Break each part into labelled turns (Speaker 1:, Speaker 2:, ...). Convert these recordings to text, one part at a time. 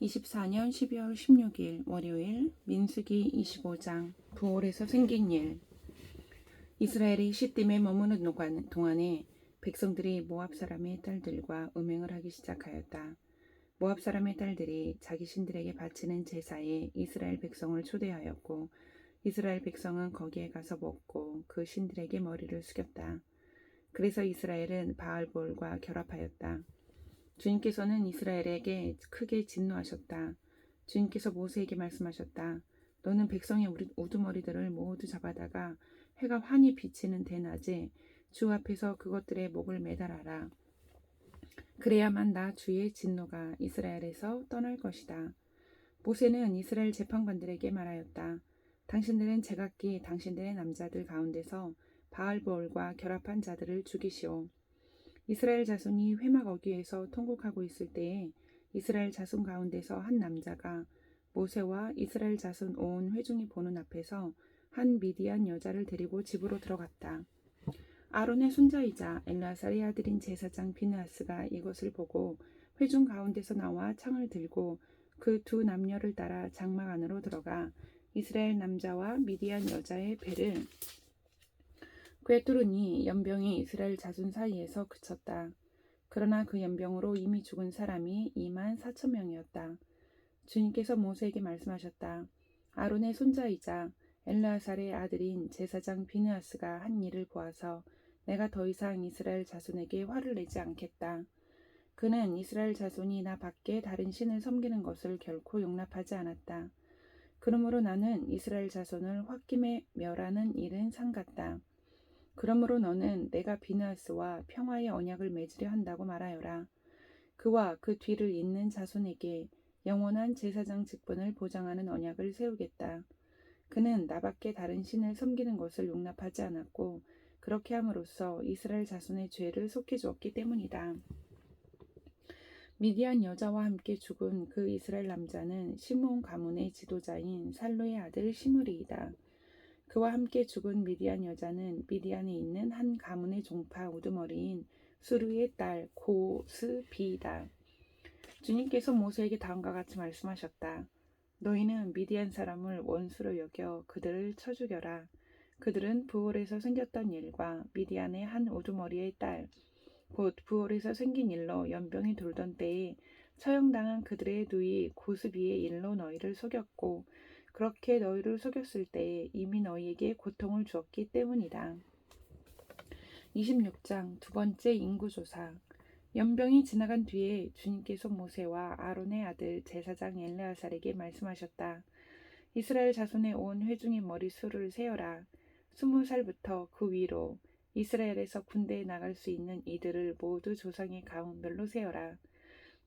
Speaker 1: 24년 12월 16일 월요일 민수기 25장 부올에서 생긴 일. 이스라엘이 시딤에 머무는 동안에 백성들이 모압 사람의 딸들과 음행을 하기 시작하였다. 모압 사람의 딸들이 자기 신들에게 바치는 제사에 이스라엘 백성을 초대하였고 이스라엘 백성은 거기에 가서 먹고 그 신들에게 머리를 숙였다. 그래서 이스라엘은 바알볼과 결합하였다. 주님께서는 이스라엘에게 크게 진노하셨다. 주님께서 모세에게 말씀하셨다. 너는 백성의 우두머리들을 모두 잡아다가 해가 환히 비치는 대낮에 주 앞에서 그것들의 목을 매달아라. 그래야만 나 주의 진노가 이스라엘에서 떠날 것이다. 모세는 이스라엘 재판관들에게 말하였다. 당신들은 제각기 당신들의 남자들 가운데서 바알볼과 결합한 자들을 죽이시오. 이스라엘 자손이 회막 어귀에서 통곡하고 있을 때에 이스라엘 자손 가운데서 한 남자가 모세와 이스라엘 자손 온 회중이 보는 앞에서 한 미디안 여자를 데리고 집으로 들어갔다. 아론의 손자이자 엘라살의 아들인 제사장 비느하스가 이것을 보고 회중 가운데서 나와 창을 들고 그 두 남녀를 따라 장막 안으로 들어가 이스라엘 남자와 미디안 여자의 배를 꿰뚫으니 연병이 이스라엘 자손 사이에서 그쳤다. 그러나 그 연병으로 이미 죽은 사람이 24,000명이었다. 주님께서 모세에게 말씀하셨다. 아론의 손자이자 엘르아살의 아들인 제사장 비느하스가 한 일을 보아서 내가 더 이상 이스라엘 자손에게 화를 내지 않겠다. 그는 이스라엘 자손이 나 밖에 다른 신을 섬기는 것을 결코 용납하지 않았다. 그러므로 나는 이스라엘 자손을 홧김에 멸하는 일은 삼갔다. 그러므로 너는 내가 비느하스와 평화의 언약을 맺으려 한다고 말하여라. 그와 그 뒤를 잇는 자손에게 영원한 제사장 직분을 보장하는 언약을 세우겠다. 그는 나밖에 다른 신을 섬기는 것을 용납하지 않았고 그렇게 함으로써 이스라엘 자손의 죄를 속해주었기 때문이다. 미디안 여자와 함께 죽은 그 이스라엘 남자는 시므온 가문의 지도자인 살루의 아들 시므리이다. 그와 함께 죽은 미디안 여자는 미디안에 있는 한 가문의 종파 우두머리인 수르의 딸 고스비이다. 주님께서 모세에게 다음과 같이 말씀하셨다. 너희는 미디안 사람을 원수로 여겨 그들을 쳐 죽여라. 그들은 부올에서 생겼던 일과 미디안의 한 우두머리의 딸, 곧 부올에서 생긴 일로 연병이 돌던 때에 처형당한 그들의 누이 고스비의 일로 너희를 속였고 그렇게 너희를 속였을 때에 이미 너희에게 고통을 주었기 때문이다. 26장 두 번째 인구조사. 연병이 지나간 뒤에 주님께서 모세와 아론의 아들 제사장 엘르아살에게 말씀하셨다. 이스라엘 자손의 온 회중의 머리수를 세어라. 20살부터 그 위로 이스라엘에서 군대에 나갈 수 있는 이들을 모두 조상의 가문별로 세어라.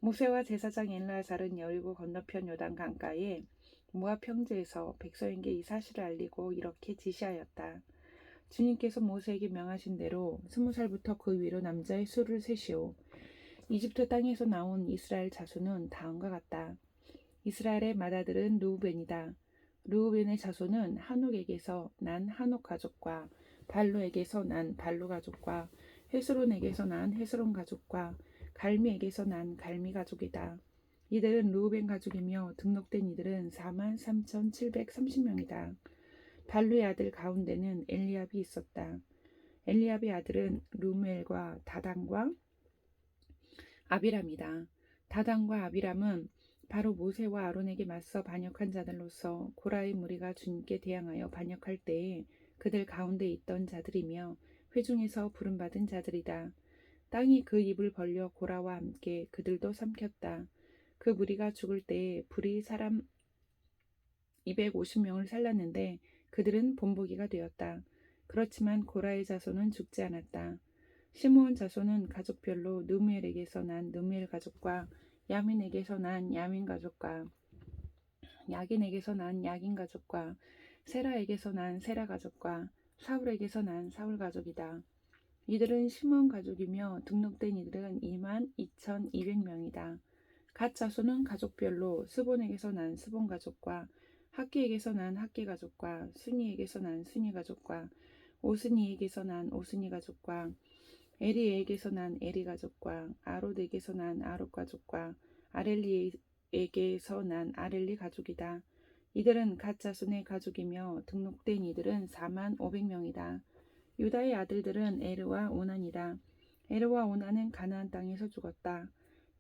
Speaker 1: 모세와 제사장 엘르아살은 여리고 건너편 요단 강가에 모압 평지에서 백성에게 이 사실을 알리고 이렇게 지시하였다. 주님께서 모세에게 명하신 대로 20살부터 그 위로 남자의 수를 세시오. 이집트 땅에서 나온 이스라엘 자손은 다음과 같다. 이스라엘의 맏아들은 르우벤이다. 르우벤의 자손은 한옥에게서 난 한옥 가족과 발루에게서 난 발루 가족과 헤스론에게서 난 헤스론 가족과 갈미에게서 난 갈미 가족이다. 이들은 르우벤 가족이며 등록된 이들은 43,730명이다. 발루의 아들 가운데는 엘리압이 있었다. 엘리압의 아들은 루멜과 다단과 아비람이다. 다단과 아비람은 바로 모세와 아론에게 맞서 반역한 자들로서 고라의 무리가 주님께 대항하여 반역할 때에 그들 가운데 있던 자들이며 회중에서 부름받은 자들이다. 땅이 그 입을 벌려 고라와 함께 그들도 삼켰다. 그 무리가 죽을 때에 불이 사람 250명을 살랐는데 그들은 본보기가 되었다. 그렇지만 고라의 자손은 죽지 않았다. 시므온 자손은 가족별로 느무엘에게서 난 느무엘 가족과 야민에게서 난 야민 가족과 야긴에게서 난 야긴 가족과 세라에게서 난 세라 가족과 사울에게서 난 사울 가족이다. 이들은 시므온 가족이며 등록된 이들은 22,200명이다. 갓 자손은 가족별로 스본에게서 난 스본 가족과 학기에게서 난 학기 가족과 순이에게서 난 순이 가족과 오스니에게서 난 오스니 가족과 에리에게서 난 에리 가족과 아롯에게서 난 아롯 가족과 요셉에게서 난 아렐리 가족이다. 이들은 갓 자손의 가족이며 등록된 이들은 4만 500명이다. 유다의 아들들은 에르와 오난이다. 에르와 오난은 가나안 땅에서 죽었다.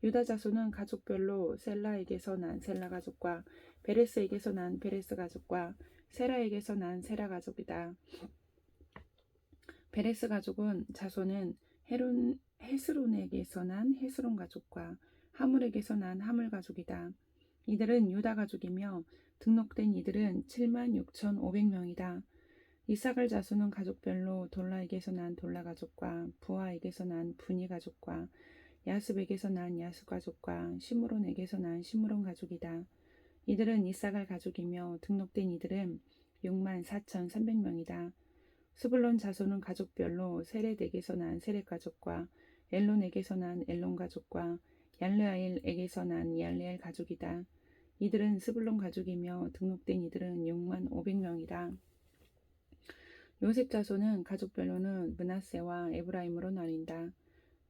Speaker 1: 유다 자손은 가족별로 셀라에게서 난 셀라 가족과 베레스에게서 난 베레스 가족과 세라에게서 난 세라 가족이다. 베레스 가족은 자손은 헤스론에게서 난 헤스론 가족과 하물에게서 난 하물 가족이다. 이들은 유다 가족이며 등록된 이들은 7만 6,500명이다. 이사갈 자손은 가족별로 돌라에게서 난 돌라 가족과 부하에게서 난 부니 가족과 야습에게서 난 야습 가족과 시므론에게서 난 시므론 가족이다. 이들은 이사갈 가족이며 등록된 이들은 6만 4,300명이다. 스불론 자손은 가족별로 세렛에게서 난 세렛 가족과 엘론에게서 난 엘론 가족과 얄르아엘에게서 난 얄르엘 가족이다. 이들은 스불론 가족이며 등록된 이들은 6만 500명이다. 요셉 자손은 가족별로는 므낫세와 에브라임으로 나뉜다.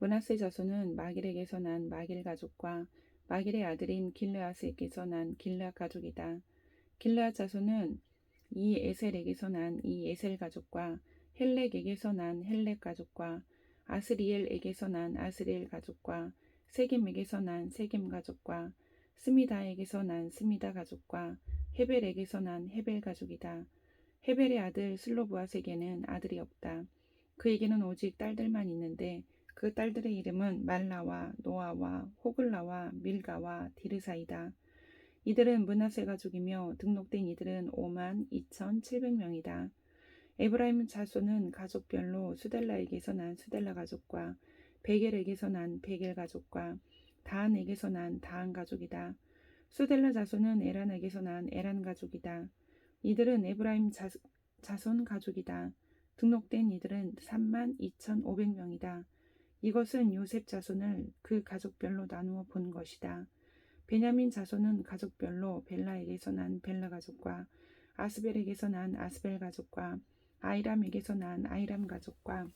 Speaker 1: 므낫세 자손은 마길에게서 난 마길 가족과 마길의 아들인 길르앗에게서 난 길르앗 가족이다. 길르앗 자손은 이에셀에게서 난 이에셀 가족과 헬렉에게서 난 헬렉 가족과 아스리엘에게서 난 아스리엘 가족과 세겜에게서 난 세겜 가족과 스미다에게서 난 스미다 가족과 헤벨에게서 난 헤벨 가족이다. 헤벨의 아들 슬로브앗에게는 아들이 없다. 그에게는 오직 딸들만 있는데 그 딸들의 이름은 말라와 노아와 호글라와 밀가와 디르사이다. 이들은 므낫세 가족이며 등록된 이들은 5만 2,700명이다. 에브라임 자손은 가족별로 수델라에게서 난 수델라 가족과 베겔에게서 난 베겔 가족과 다한에게서 난 다한 가족이다. 수델라 자손은 에란에게서 난 에란 가족이다. 이들은 에브라임 자손 가족이다. 등록된 이들은 3만 2,500명이다. 이것은 요셉 자손을 그 가족별로 나누어 본 것이다. 베냐민 자손은 가족별로 벨라에게서 난 벨라 가족과 아스벨에게서 난 아스벨 가족과 아이람에게서 난 아이람 가족과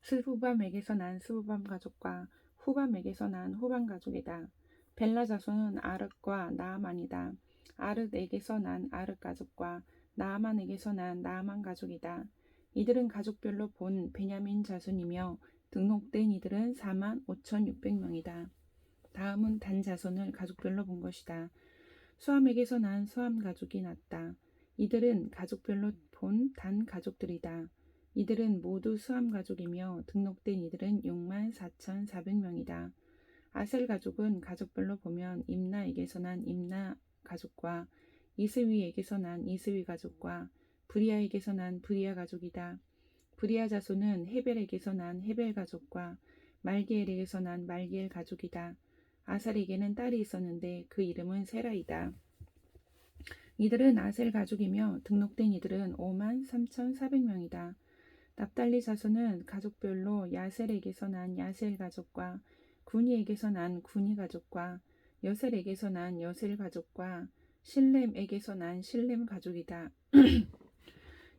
Speaker 1: 스부밤에게서 난 스부밤 가족과 후밤에게서 난 후밤 가족이다. 벨라 자손은 아르과 나아만이다. 아르에게서 난 아르 가족과 나아만에게서 난 나아만 가족이다. 이들은 가족별로 본 베냐민 자손이며 등록된 이들은 4만 5,600명이다. 다음은 단 자손을 가족별로 본 것이다. 수함에게서 난 수함 가족이 났다. 이들은 가족별로 본 단 가족들이다. 이들은 모두 수함 가족이며 등록된 이들은 6만 4,400명이다. 아셀 가족은 가족별로 보면 임나에게서 난 임나 가족과 이스위에게서 난 이스위 가족과 브리아에게서 난 브리아 가족이다. 브리아 자손은 헤벨에게서 난 헤벨 가족과 말기엘에게서 난 말기엘 가족이다. 아살에게는 딸이 있었는데 그 이름은 세라이다. 이들은 아셀 가족이며 등록된 이들은 5만 3,400명이다. 납달리 자손은 가족별로 야셀에게서 난 야셀 가족과 구니에게서 난 구니 가족과 여셀에게서 난 여셀 가족과 실렘에게서 난 실렘 가족이다.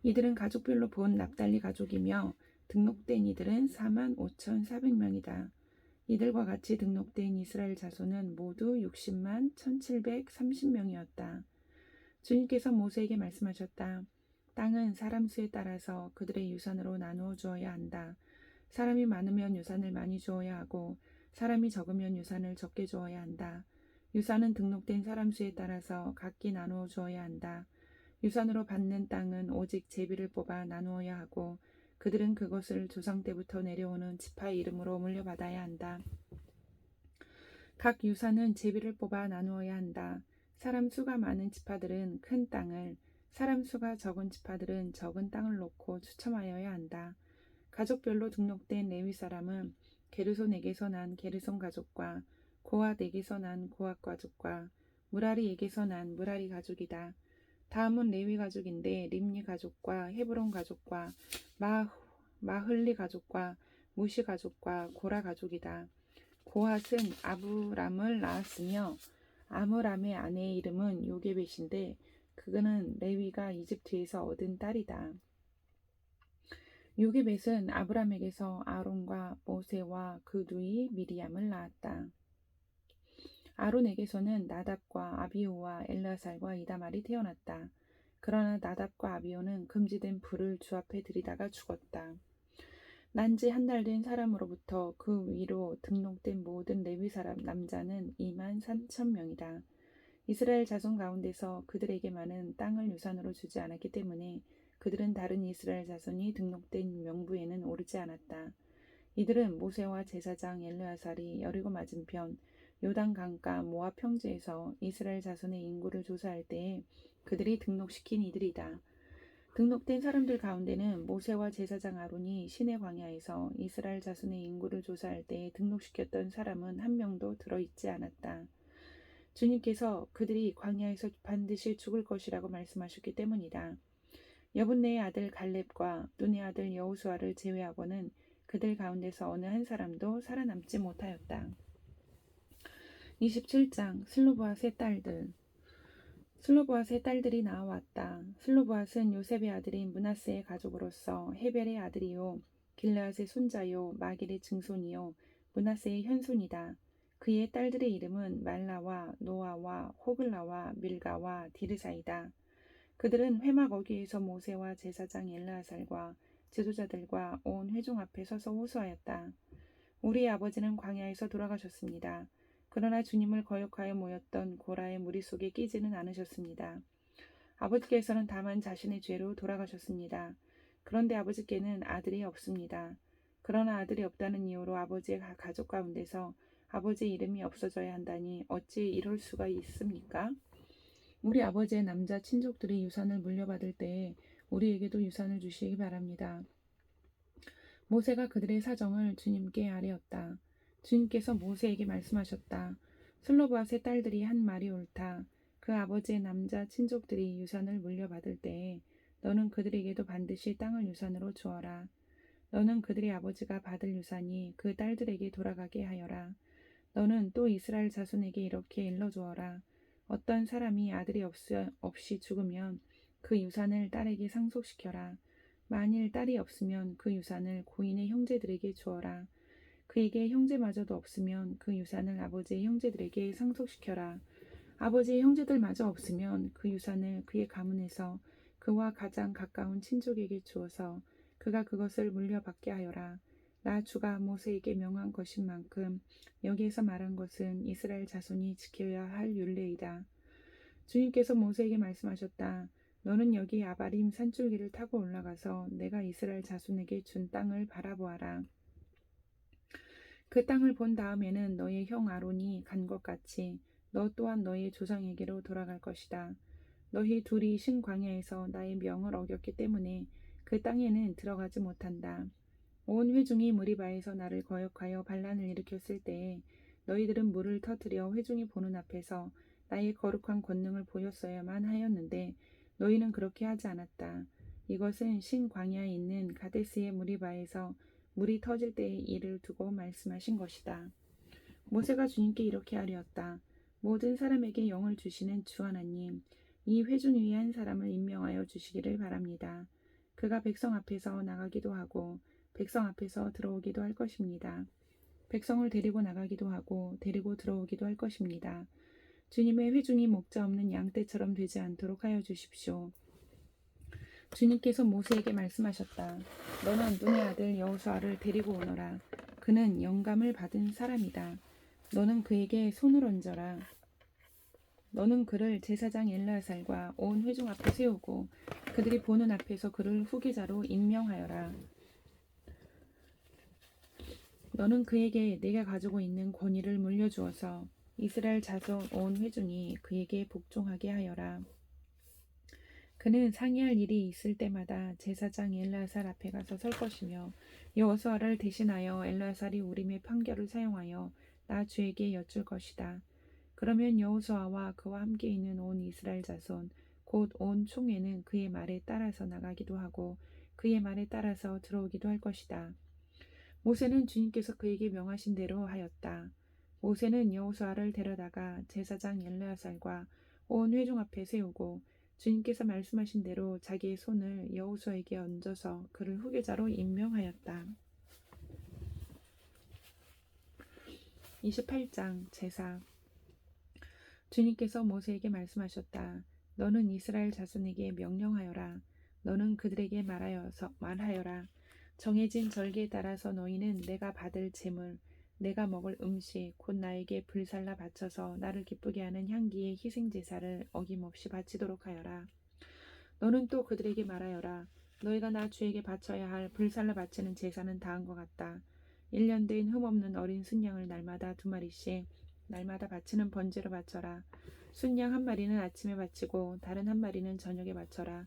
Speaker 1: 이들은 가족별로 본 납달리 가족이며 등록된 이들은 4만 5,400명이다. 이들과 같이 등록된 이스라엘 자손은 모두 60만 1,730명이었다. 주님께서 모세에게 말씀하셨다. 땅은 사람 수에 따라서 그들의 유산으로 나누어 주어야 한다. 사람이 많으면 유산을 많이 주어야 하고 사람이 적으면 유산을 적게 주어야 한다. 유산은 등록된 사람 수에 따라서 각기 나누어 주어야 한다. 유산으로 받는 땅은 오직 제비를 뽑아 나누어야 하고 그들은 그것을 조상 때부터 내려오는 지파의 이름으로 물려받아야 한다. 각 유산은 제비를 뽑아 나누어야 한다. 사람 수가 많은 지파들은 큰 땅을, 사람 수가 적은 지파들은 적은 땅을 놓고 추첨하여야 한다. 가족별로 등록된 레위 사람은 게르손에게서 난 게르손 가족과 고핫에게서 난 고핫 가족과 무라리에게서 난 무라리 가족이다. 다음은 레위 가족인데 림니 가족과 헤브론 가족과 마흘리 가족과 무시 가족과 고라 가족이다. 고핫은 아브람을 낳았으며 아므람의 아내의 이름은 요게벳인데 그는 레위가 이집트에서 얻은 딸이다. 요게벳은 아브람에게서 아론과 모세와 그 누이 미리암을 낳았다. 아론에게서는 나답과 아비후와 엘르아살과 이다말이 태어났다. 그러나 나답과 아비후는 금지된 불을 주 앞에 들이다가 죽었다. 난지 한 달 된 사람으로부터 그 위로 등록된 모든 레위 사람 남자는 2만 3천 명이다. 이스라엘 자손 가운데서 그들에게만은 땅을 유산으로 주지 않았기 때문에 그들은 다른 이스라엘 자손이 등록된 명부에는 오르지 않았다. 이들은 모세와 제사장 엘르아살이 여리고 맞은편 요단 강가 모압 평지에서 이스라엘 자손의 인구를 조사할 때에 그들이 등록시킨 이들이다. 등록된 사람들 가운데는 모세와 제사장 아론이 시내 광야에서 이스라엘 자손의 인구를 조사할 때 등록시켰던 사람은 한 명도 들어있지 않았다. 주님께서 그들이 광야에서 반드시 죽을 것이라고 말씀하셨기 때문이다. 여분네의 아들 갈렙과 눈의 아들 여호수아를 제외하고는 그들 가운데서 어느 한 사람도 살아남지 못하였다. 27장 슬로보앗의 딸들. 슬로보앗의 딸들이 나아왔다. 슬로보앗은 요셉의 아들인 므낫세의 가족으로서 헤벨의 아들이요 길르앗의 손자요 마길의 증손이요 므낫세의 현손이다. 그의 딸들의 이름은 말라와 노아와 호글라와 밀가와 디르사이다. 그들은 회막 어귀에서 모세와 제사장 엘르아살과 지도자들과 온 회중 앞에 서서 호소하였다. 우리의 아버지는 광야에서 돌아가셨습니다. 그러나 주님을 거역하여 모였던 고라의 무리 속에 끼지는 않으셨습니다. 아버지께서는 다만 자신의 죄로 돌아가셨습니다. 그런데 아버지께는 아들이 없습니다. 그러나 아들이 없다는 이유로 아버지의 가족 가운데서 아버지의 이름이 없어져야 한다니 어찌 이럴 수가 있습니까? 우리 아버지의 남자 친족들이 유산을 물려받을 때에 우리에게도 유산을 주시기 바랍니다. 모세가 그들의 사정을 주님께 아뢰었다. 주님께서 모세에게 말씀하셨다. 슬로보앗의 딸들이 한 말이 옳다. 그 아버지의 남자 친족들이 유산을 물려받을 때에 너는 그들에게도 반드시 땅을 유산으로 주어라. 너는 그들의 아버지가 받을 유산이 그 딸들에게 돌아가게 하여라. 너는 또 이스라엘 자손에게 이렇게 일러주어라. 어떤 사람이 아들이 없이 죽으면 그 유산을 딸에게 상속시켜라. 만일 딸이 없으면 그 유산을 고인의 형제들에게 주어라. 그에게 형제마저도 없으면 그 유산을 아버지의 형제들에게 상속시켜라. 아버지의 형제들마저 없으면 그 유산을 그의 가문에서 그와 가장 가까운 친족에게 주어서 그가 그것을 물려받게 하여라. 나 주가 모세에게 명한 것인 만큼 여기에서 말한 것은 이스라엘 자손이 지켜야 할 율례이다. 주님께서 모세에게 말씀하셨다. 너는 여기 아바림 산줄기를 타고 올라가서 내가 이스라엘 자손에게 준 땅을 바라보아라. 그 땅을 본 다음에는 너의 형 아론이 간 것 같이 너 또한 너의 조상에게로 돌아갈 것이다. 너희 둘이 신광야에서 나의 명을 어겼기 때문에 그 땅에는 들어가지 못한다. 온 회중이 무리바에서 나를 거역하여 반란을 일으켰을 때에 너희들은 물을 터뜨려 회중이 보는 앞에서 나의 거룩한 권능을 보였어야만 하였는데 너희는 그렇게 하지 않았다. 이것은 신광야에 있는 가데스의 무리바에서 물이 터질 때의 일을 두고 말씀하신 것이다. 모세가 주님께 이렇게 아뢰었다. 모든 사람에게 영을 주시는 주 하나님, 이 회중 위에 한 사람을 임명하여 주시기를 바랍니다. 그가 백성 앞에서 나가기도 하고 백성 앞에서 들어오기도 할 것입니다. 백성을 데리고 나가기도 하고 데리고 들어오기도 할 것입니다. 주님의 회중이 목자 없는 양떼처럼 되지 않도록 하여 주십시오. 주님께서 모세에게 말씀하셨다. 너는 눈의 아들 여호수아를 데리고 오너라. 그는 영감을 받은 사람이다. 너는 그에게 손을 얹어라. 너는 그를 제사장 엘르아살과 온 회중 앞에 세우고 그들이 보는 앞에서 그를 후계자로 임명하여라. 너는 그에게 내가 가지고 있는 권위를 물려주어서 이스라엘 자손 온 회중이 그에게 복종하게 하여라. 그는 상의할 일이 있을 때마다 제사장 엘르아살 앞에 가서 설 것이며 여호수아를 대신하여 엘르아살이 우림의 판결을 사용하여 나 주에게 여쭐 것이다. 그러면 여호수아와 그와 함께 있는 온 이스라엘 자손 곧 온 총회는 그의 말에 따라서 나가기도 하고 그의 말에 따라서 들어오기도 할 것이다. 모세는 주님께서 그에게 명하신 대로 하였다. 모세는 여호수아를 데려다가 제사장 엘르아살과 온 회중 앞에 세우고 주님께서 말씀하신 대로 자기의 손을 여호수아에게 얹어서 그를 후계자로 임명하였다. 28장 제사. 주님께서 모세에게 말씀하셨다. 너는 이스라엘 자손에게 명령하여라. 너는 그들에게 말하여라. 정해진 절기에 따라서 너희는 내가 받을 제물, 내가 먹을 음식, 곧 나에게 불살라 바쳐서 나를 기쁘게 하는 향기의 희생 제사를 어김없이 바치도록 하여라. 너는 또 그들에게 말하여라. 너희가 나 주에게 바쳐야 할 불살라 바치는 제사는 다음과 같다. 1년 된 흠없는 어린 순양을 날마다 2마리씩 날마다 바치는 번제로 바쳐라. 순양 1마리는 아침에 바치고 다른 1마리는 저녁에 바쳐라.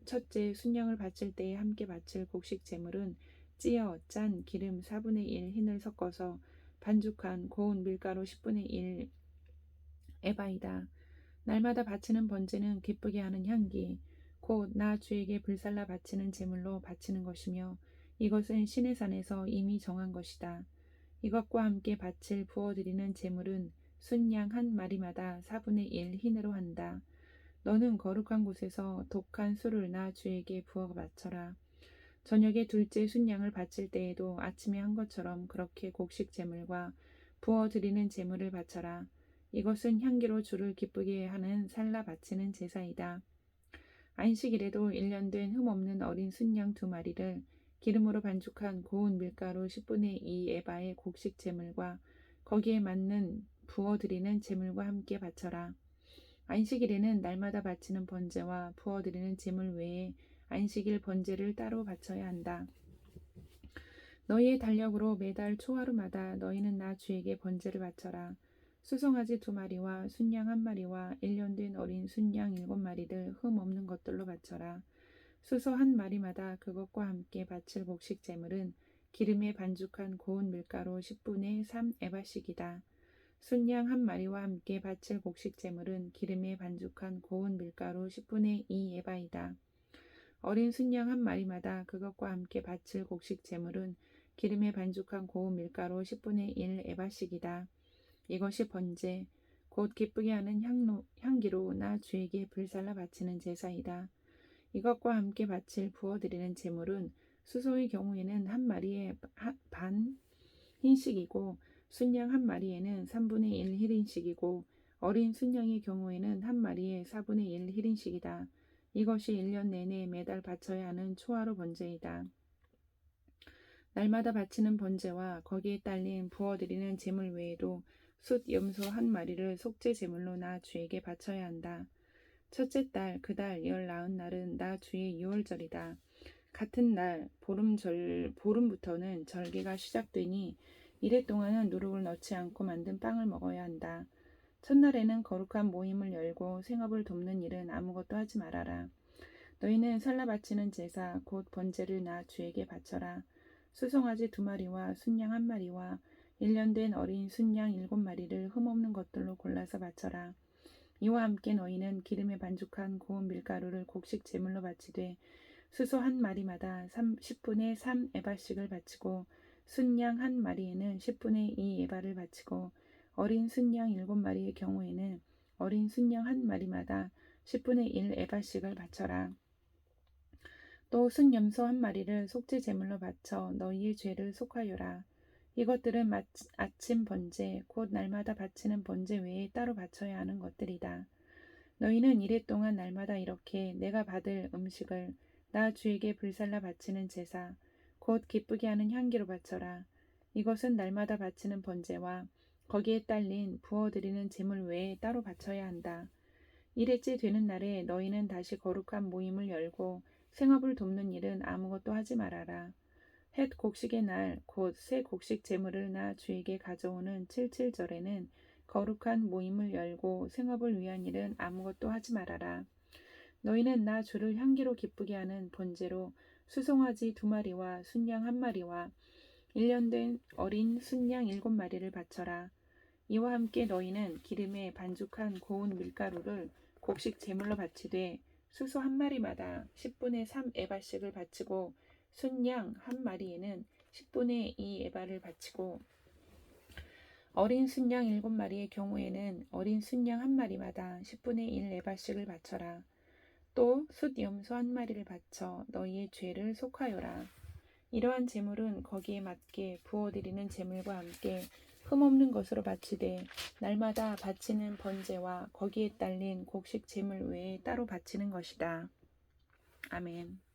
Speaker 1: 첫째 순양을 바칠 때에 함께 바칠 곡식 제물은 찌어 짠 기름 4분의 1 흰을 섞어서 반죽한 고운 밀가루 10분의 1 에바이다. 날마다 바치는 번제는 기쁘게 하는 향기, 곧 나 주에게 불살라 바치는 제물로 바치는 것이며 이것은 신의 산에서 이미 정한 것이다. 이것과 함께 바칠 부어드리는 제물은 순양 1마리마다 4분의 1 흰으로 한다. 너는 거룩한 곳에서 독한 술을 나 주에게 부어 바쳐라. 저녁에 둘째 순양을 바칠 때에도 아침에 한 것처럼 그렇게 곡식 제물과 부어드리는 제물을 바쳐라. 이것은 향기로 주를 기쁘게 하는 살라 바치는 제사이다. 안식일에도 1년 된 흠없는 어린 순양 2마리를 기름으로 반죽한 고운 밀가루 10분의 2 에바의 곡식 제물과 거기에 맞는 부어드리는 제물과 함께 바쳐라. 안식일에는 날마다 바치는 번제와 부어드리는 제물 외에 안식일 번제를 따로 바쳐야 한다. 너희의 달력으로 매달 초하루마다 너희는 나 주에게 번제를 바쳐라. 수송아지 2마리와 순양 1마리와 1년 된 어린 순양 7마리를 흠 없는 것들로 바쳐라. 수소 1마리마다 그것과 함께 바칠 곡식 제물은 기름에 반죽한 고운 밀가루 10분의 3 에바씩이다. 순양 1마리와 함께 바칠 곡식 제물은 기름에 반죽한 고운 밀가루 10분의 2 에바이다. 어린 순양 1마리마다 그것과 함께 바칠 곡식 제물은 기름에 반죽한 고운 밀가루 10분의 1 에바씩이다. 이것이 번제, 곧 기쁘게 하는 향기로 나 주에게 불살라 바치는 제사이다. 이것과 함께 바칠 부어드리는 제물은 수소의 경우에는 1마리에 반 흰식이고 순양 1마리에는 3분의 1 힐인식이고 어린 순양의 경우에는 1마리에 4분의 1 힐인식이다. 이것이 1년 내내 매달 바쳐야 하는 초하루 번제이다. 날마다 바치는 번제와 거기에 딸린 부어드리는 제물 외에도 숫 염소 1마리를 속죄 제물로 나 주에게 바쳐야 한다. 첫째 달 그 달 19날은 나 주의 유월절이다. 같은 날 보름부터는 절기가 시작되니 이래 동안은 누룩을 넣지 않고 만든 빵을 먹어야 한다. 첫날에는 거룩한 모임을 열고 생업을 돕는 일은 아무것도 하지 말아라. 너희는 살라 바치는 제사 곧 번제를 나 주에게 바쳐라. 수송아지 2마리와 순양 1마리와 1년 된 어린 순양 7마리를 흠없는 것들로 골라서 바쳐라. 이와 함께 너희는 기름에 반죽한 고운 밀가루를 곡식 제물로 바치되 수소 1마리마다 10분의 3 에바씩을 바치고 순양 1마리에는 10분의 2 에바를 바치고 어린 순양 7마리의 경우에는 어린 순양 1마리마다 10분의 1 에바씩을 바쳐라. 또 순염소 1마리를 속죄 제물로 바쳐 너희의 죄를 속하여라. 이것들은 아침 번제 곧 날마다 바치는 번제 외에 따로 바쳐야 하는 것들이다. 너희는 이래 동안 날마다 이렇게 내가 받을 음식을 나 주에게 불살라 바치는 제사 곧 기쁘게 하는 향기로 바쳐라. 이것은 날마다 바치는 번제와 거기에 딸린 부어드리는 제물 외에 따로 바쳐야 한다. 1회째 되는 날에 너희는 다시 거룩한 모임을 열고 생업을 돕는 일은 아무것도 하지 말아라. 헷 곡식의 날 곧 새 곡식 제물을 나 주에게 가져오는 77절에는 거룩한 모임을 열고 생업을 위한 일은 아무것도 하지 말아라. 너희는 나 주를 향기로 기쁘게 하는 번제로 수송아지 2마리와 순양 1마리와 1년 된 어린 순양 7마리를 바쳐라. 이와 함께 너희는 기름에 반죽한 고운 밀가루를 곡식 제물로 바치되 수소 1마리마다 10분의 3 에바씩을 바치고 순양 1마리에는 10분의 2 에바를 바치고 어린 순양 7마리의 경우에는 어린 순양 1마리마다 10분의 1 에바씩을 바쳐라. 또 숫 염소 1마리를 바쳐 너희의 죄를 속하여라. 이러한 제물은 거기에 맞게 부어드리는 제물과 함께 흠없는 것으로 바치되 날마다 바치는 번제와 거기에 딸린 곡식 제물 외에 따로 바치는 것이다. 아멘.